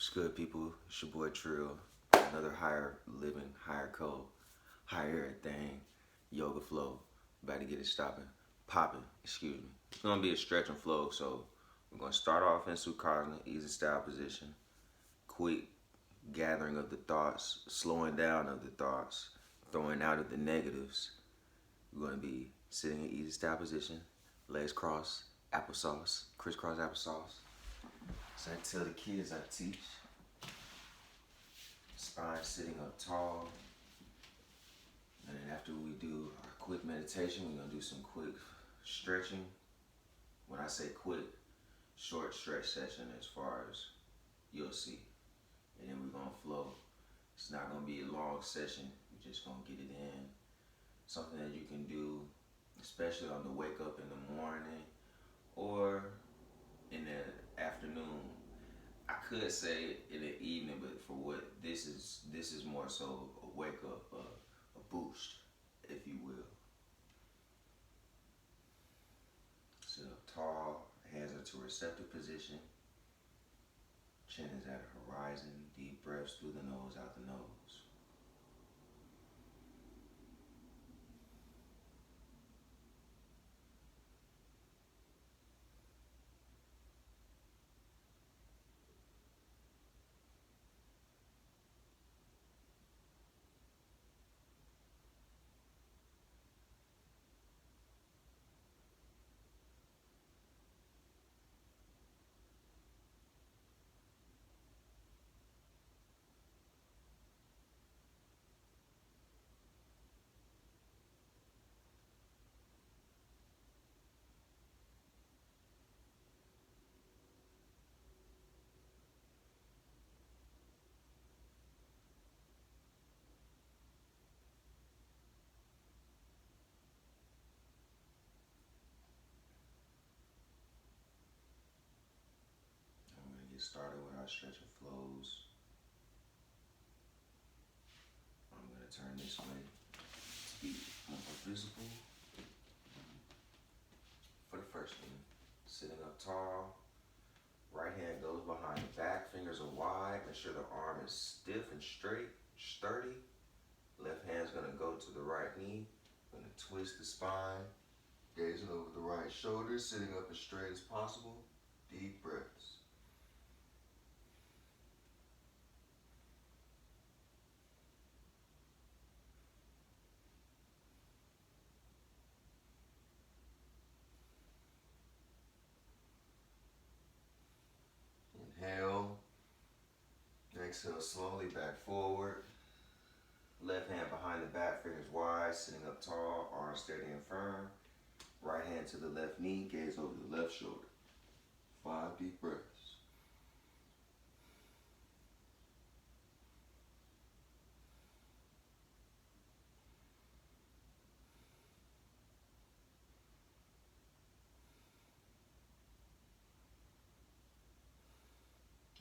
What's good, people? It's your boy Trill. Another higher living, higher code, higher everything, yoga flow. About to get it popping, excuse me. It's gonna be a stretch and flow, so we're gonna start off in Sukhasana, easy style position. Quick gathering of the thoughts, slowing down of the thoughts, throwing out of the negatives. We're gonna be sitting in easy style position, legs crossed, applesauce, crisscross applesauce. So I tell the kids I teach. Spine sitting up tall. And then after we do our quick meditation, we're gonna do some quick stretching. When I say quick, short stretch session as far as you'll see. And then we're gonna flow. It's not gonna be a long session. We're just gonna get it in. Something that you can do, especially on the wake up in the morning or in the afternoon. I could say in the evening, but for what this is more so a wake up, a boost, if you will. Sit up tall, hands into receptive position. Chin is at the horizon. Deep breaths through the nose, out the nose. I'm going to get started with our stretch and flows. I'm going to turn this way to be more visible. For the first one, sitting up tall. Right hand goes behind the back, fingers are wide. Make sure the arm is stiff and straight, sturdy. Left hand's gonna go to the right knee. Gonna twist the spine, gazing over the right shoulder, sitting up as straight as possible. Deep breaths. Inhale. Exhale slowly back forward. Left hand behind the back, fingers wide, sitting up tall, arms steady and firm. Right hand to the left knee, gaze over the left shoulder. 5 deep breaths.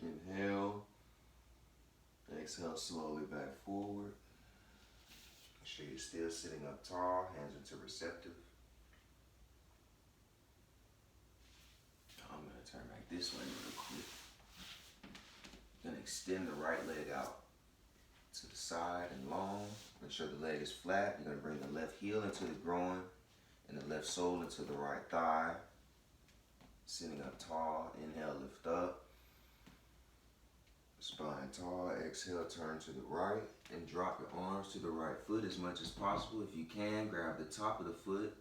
Inhale. Exhale slowly back forward. Make sure you're still sitting up tall, hands into receptive. I'm going to turn back this way real quick. Gonna extend the right leg out to the side and long. Make sure the leg is flat. You're gonna bring the left heel into the groin and the left sole into the right thigh. Sitting up tall, inhale, lift up. Spine tall, exhale, turn to the right and drop your arms to the right foot as much as possible. If you can, grab the top of the foot.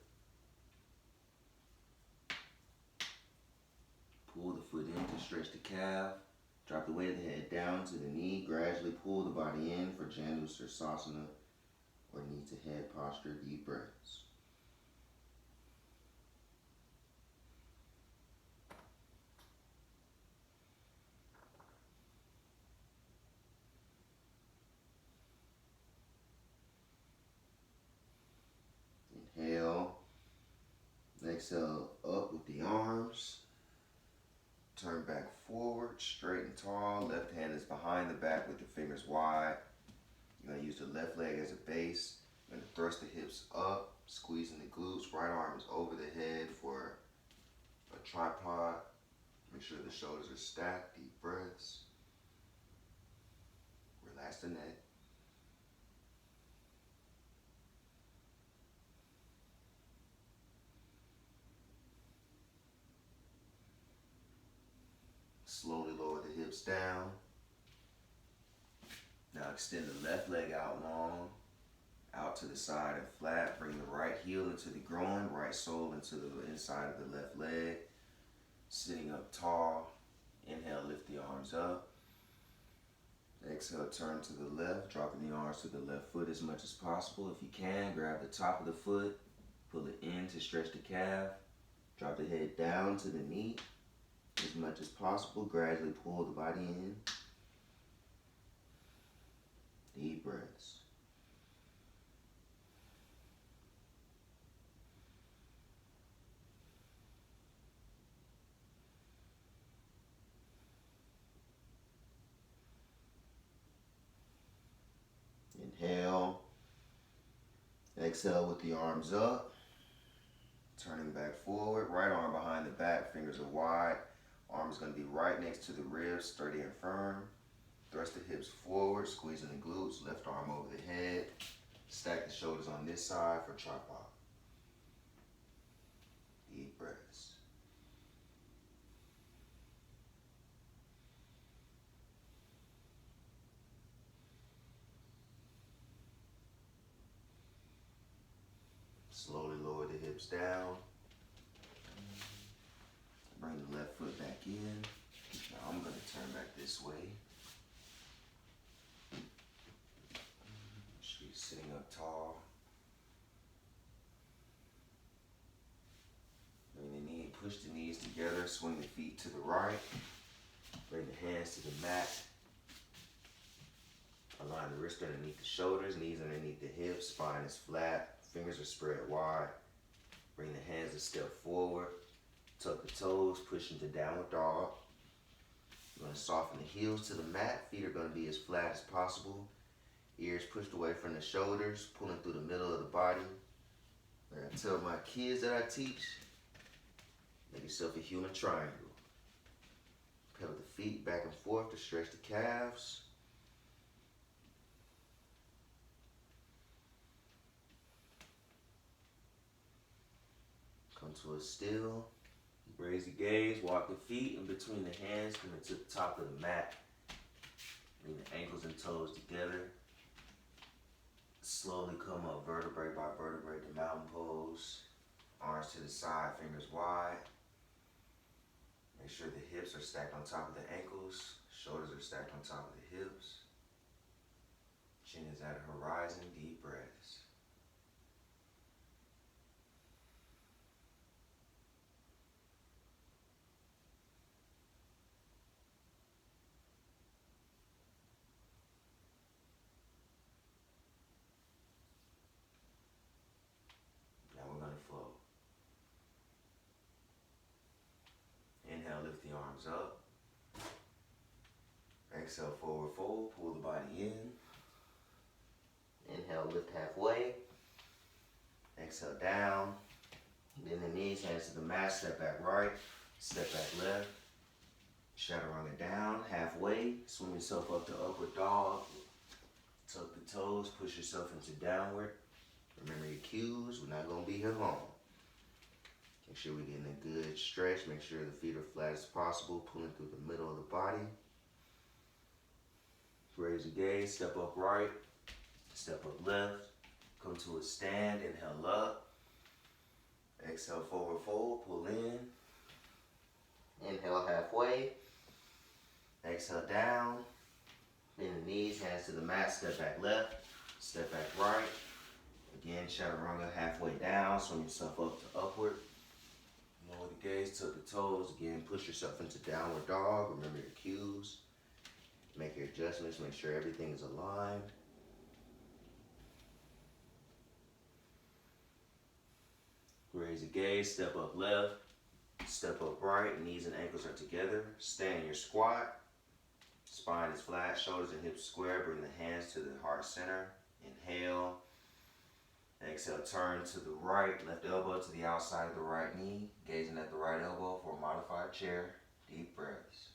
Pull the foot in to stretch the calf. Drop the weight of the head down to the knee. Gradually pull the body in for Janu Sirsasana or knee to head posture. Deep breaths. Inhale. Exhale up with the arms. Turn back forward, straight and tall. Left hand is behind the back with the fingers wide. You're going to use the left leg as a base. You're going to thrust the hips up, squeezing the glutes. Right arm is over the head for a tripod. Make sure the shoulders are stacked. Deep breaths. past the neck. Slowly lower the hips down. Now extend the left leg out long, out to the side and flat. Bring the right heel into the groin, right sole into the inside of the left leg. Sitting up tall. Inhale, lift the arms up. Exhale, turn to the left, dropping the arms to the left foot as much as possible. If you can, grab the top of the foot, pull it in to stretch the calf. Drop the head down to the knee as much as possible. Gradually pull the body in. Deep breaths. Inhale. Exhale with the arms up. Turning back forward. Right arm behind the back. Fingers are wide. Arm is going to be right next to the ribs, sturdy and firm. Thrust the hips forward, squeezing the glutes. Left arm over the head. Stack the shoulders on this side for tripod. Deep breaths. Slowly lower the hips down. Bring the left foot back in. Now I'm going to turn back this way. She's sitting up tall. Bring the knee, push the knees together. Swing the feet to the right. Bring the hands to the mat. Align the wrist underneath the shoulders, knees underneath the hips, spine is flat. Fingers are spread wide. Bring the hands a step forward. Tuck the toes, push into downward dog. You're going to soften the heels to the mat. Feet are going to be as flat as possible. Ears pushed away from the shoulders, pulling through the middle of the body. And I tell my kids that I teach, make yourself a human triangle. Pedal the feet back and forth to stretch the calves. Come to a still. Raise the gaze, walk the feet in between the hands, coming to the top of the mat. Bring the ankles and toes together. Slowly come up vertebrae by vertebrae to mountain pose. Arms to the side, fingers wide. Make sure the hips are stacked on top of the ankles. Shoulders are stacked on top of the hips. Chin is at a horizon, deep breaths. Now we're going to flow. Inhale, lift the arms up. Exhale, forward fold, pull the body in. Inhale, lift halfway. Exhale, down. Bend the knees, hands to the mat, step back right, step back left. Chaturanga down, halfway. Swing yourself up to upward dog. Tuck the toes, push yourself into downward. Remember your cues, we're not going to be here long. Make sure we're getting a good stretch. Make sure the feet are flat as possible, pulling through the middle of the body. Raise the gaze, step up right, step up left. Come to a stand, inhale up. Exhale, forward fold, pull in. Inhale halfway. Exhale down. Bend the knees, hands to the mat, step back left, step back right. Again, chaturanga halfway down, swing yourself up to upward. Lower the gaze, tuck the toes. Again, push yourself into downward dog. Remember your cues. Make your adjustments, make sure everything is aligned. Raise the gaze, step up left, step up right, knees and ankles are together. Stay in your squat. Spine is flat, shoulders and hips square. Bring the hands to the heart center. Inhale. Exhale, turn to the right, left elbow to the outside of the right knee. Gazing at the right elbow for a modified chair. Deep breaths.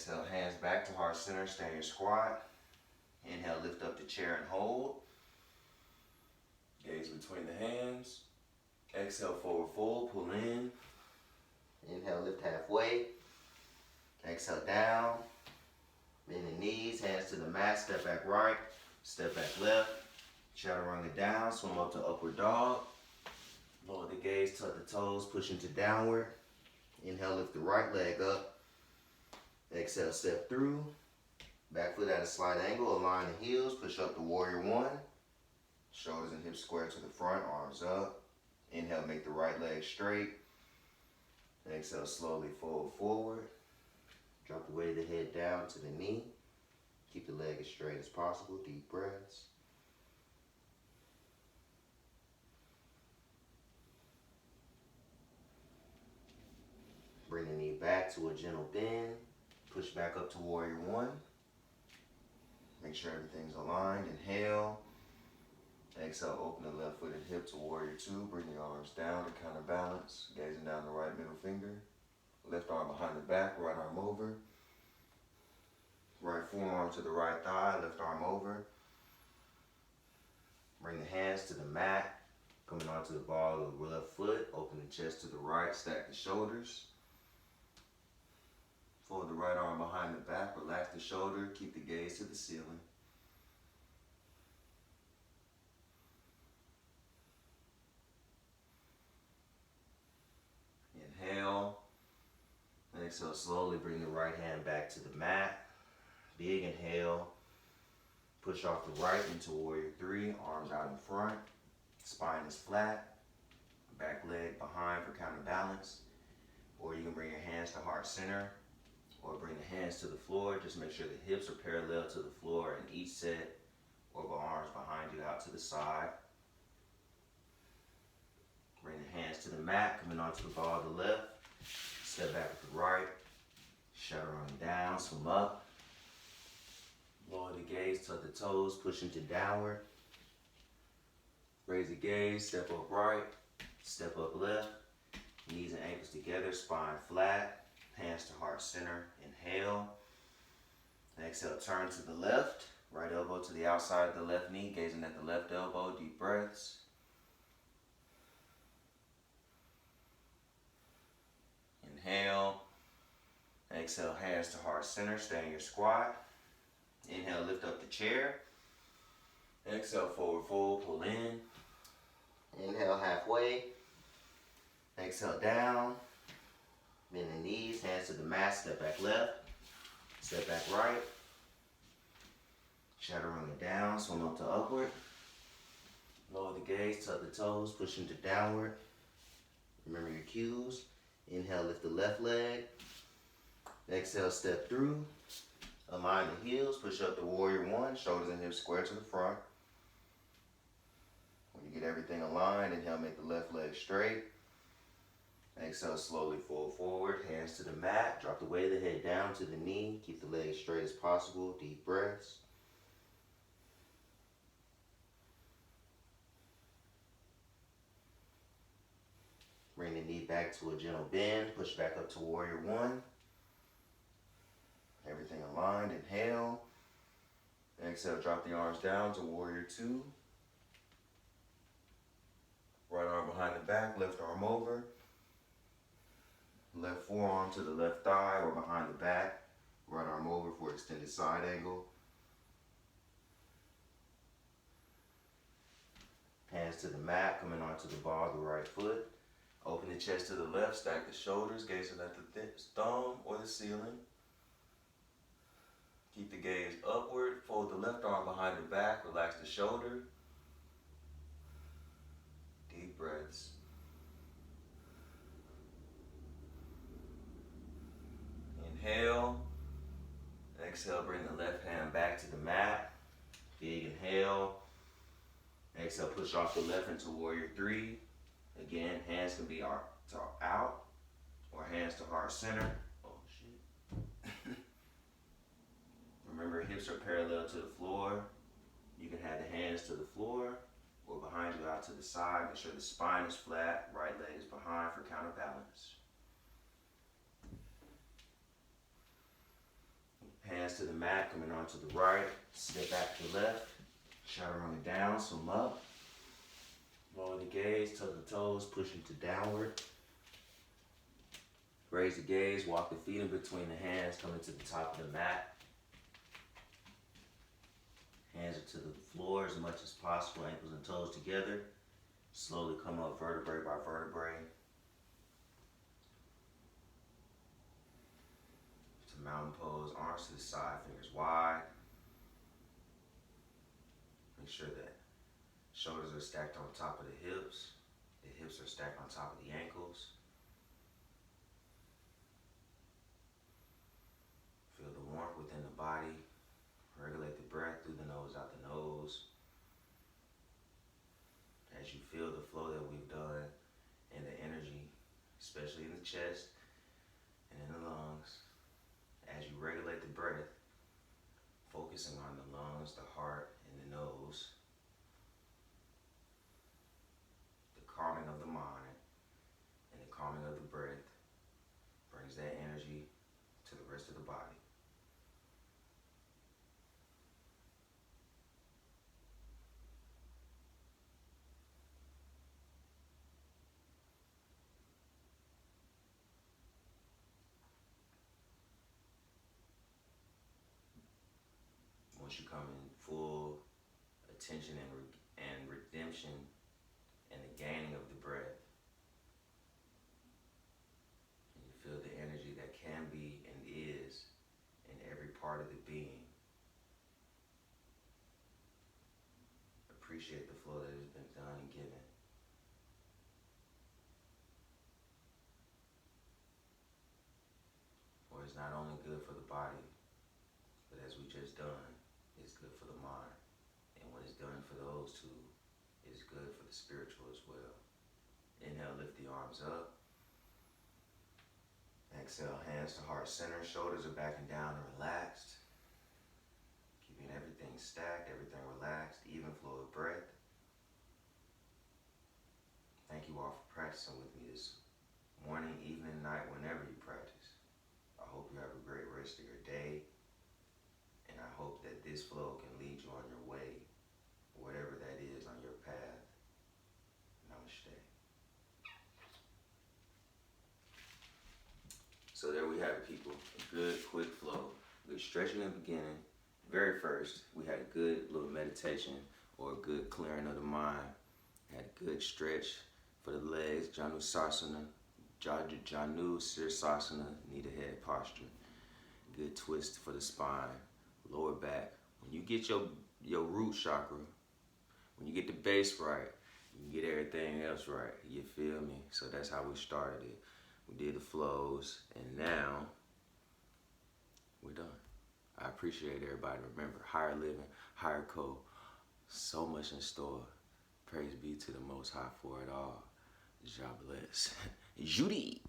Exhale, hands back to heart center, stay in your squat. Inhale, lift up the chair and hold. Gaze between the hands. Exhale, forward fold, pull in. Inhale, lift halfway. Exhale, down. Bend the knees, hands to the mat, step back right, step back left. Chaturanga down, swim up to upward dog. Lower the gaze, tuck the toes, push into downward. Inhale, lift the right leg up. Exhale, step through. Back foot at a slight angle, align the heels, push up to warrior one. Shoulders and hips square to the front, arms up. Inhale, make the right leg straight. Exhale, slowly fold forward. Drop the weight of the head down to the knee. Keep the leg as straight as possible, deep breaths. Bring the knee back to a gentle bend. Push back up to warrior one. Make sure everything's aligned. Inhale. Exhale, open the left foot and hip to warrior two. Bring the arms down to counterbalance. Gazing down the right middle finger. Left arm behind the back, right arm over. Right forearm to the right thigh, left arm over. Bring the hands to the mat. Coming onto the ball of the left foot. Open the chest to the right, stack the shoulders. Fold the right arm behind the back, relax the shoulder, keep the gaze to the ceiling. Inhale. Exhale, slowly bring the right hand back to the mat. Big inhale. Push off the right into warrior three, arms out in front. Spine is flat. Back leg behind for counterbalance. Or you can bring your hands to heart center. Or bring the hands to the floor. Just make sure the hips are parallel to the floor in each set. Or the arms behind you out to the side. Bring the hands to the mat, coming onto the ball of the left. Step back with the right. Chaturanga down, swim up. Lower the gaze, tuck the toes, push into downward. Raise the gaze, step up right, step up left. Knees and ankles together, spine flat. Hands to heart center, inhale. Exhale, turn to the left. Right elbow to the outside of the left knee, gazing at the left elbow, deep breaths. Inhale. Exhale, hands to heart center, stay in your squat. Inhale, lift up the chair. Exhale, forward fold, pull in. Inhale, halfway. Exhale, down. Bend the knees, hands to the mat, step back left. Step back right. Chaturanga down, swim up to upward. Lower the gaze, tuck the toes, push into downward. Remember your cues. Inhale, lift the left leg. Exhale, step through. Align the heels, push up to warrior one, shoulders and hips square to the front. When you get everything aligned, inhale, make the left leg straight. Exhale, slowly fold forward, hands to the mat. Drop the weight of the head down to the knee. Keep the legs straight as possible, deep breaths. Bring the knee back to a gentle bend, push back up to warrior one. Everything aligned, inhale. Exhale, drop the arms down to warrior two. Right arm behind the back, left arm over. Left forearm to the left thigh or behind the back. Right arm over for extended side angle. Hands to the mat, coming onto the ball of the right foot. Open the chest to the left, stack the shoulders, gazing at the thumb or the ceiling. Keep the gaze upward, fold the left arm behind the back, relax the shoulder. Deep breaths. Inhale. Exhale, bring the left hand back to the mat. Big inhale. Exhale, push off the left into warrior three. Again, hands can be out or hands to heart center. Oh shit. Remember, hips are parallel to the floor. You can have the hands to the floor or behind you out to the side. Make sure the spine is flat, right leg is behind for counterbalance. Hands to the mat, coming on to the right. Step back to the left. Chaturanga down, swim up. Lower the gaze, tuck the toes, push into downward. Raise the gaze, walk the feet in between the hands, coming to the top of the mat. Hands are to the floor as much as possible, ankles and toes together. Slowly come up vertebrae by vertebrae. To mountain pose, arms to the side, fingers wide. Make sure that shoulders are stacked on top of the hips are stacked on top of the ankles. Feel the warmth within the body. Regulate the breath through the nose, out the nose. As you feel the flow that we've done and the energy, especially in the chest and in the lungs, as you regulate the breath, focusing on the lungs, the heart, and the nose, the calming of the mind and the calming of the breath brings that energy to the rest of the body. Once you come in full attention and redemption and the gaining of the breath, and you feel the energy that can be and is in every part of the being, appreciate the flow that has been done and given. For it's not only good for the body, but as we just done, it's good for the mind. And when it's done for those two, it's good for the spiritual as well. Inhale, lift the arms up. Exhale, hands to heart center, shoulders are back and down and relaxed. Keeping everything stacked, everything relaxed, even flow of breath. Thank you all for practicing with me this morning, evening, night, whenever you practice. I hope you have a great rest of your day. And I hope that this flow can lead you on your way, whatever that is on your path. Namaste. So there we have it, people. A good, quick flow. Good stretching in the beginning. Very first, we had a good little meditation or a good clearing of the mind. Had a good stretch for the legs, Janu Sarsana, Janu Sirsasana, knee to head posture. Good twist for the spine. Lower back. When you get your root chakra, when you get the base right, you can get everything else right. You feel me? So that's how we started it. We did the flows, and now we're done. I appreciate everybody. Remember, higher living, higher code. So much in store. Praise be to the Most High for it all. God bless. Judy.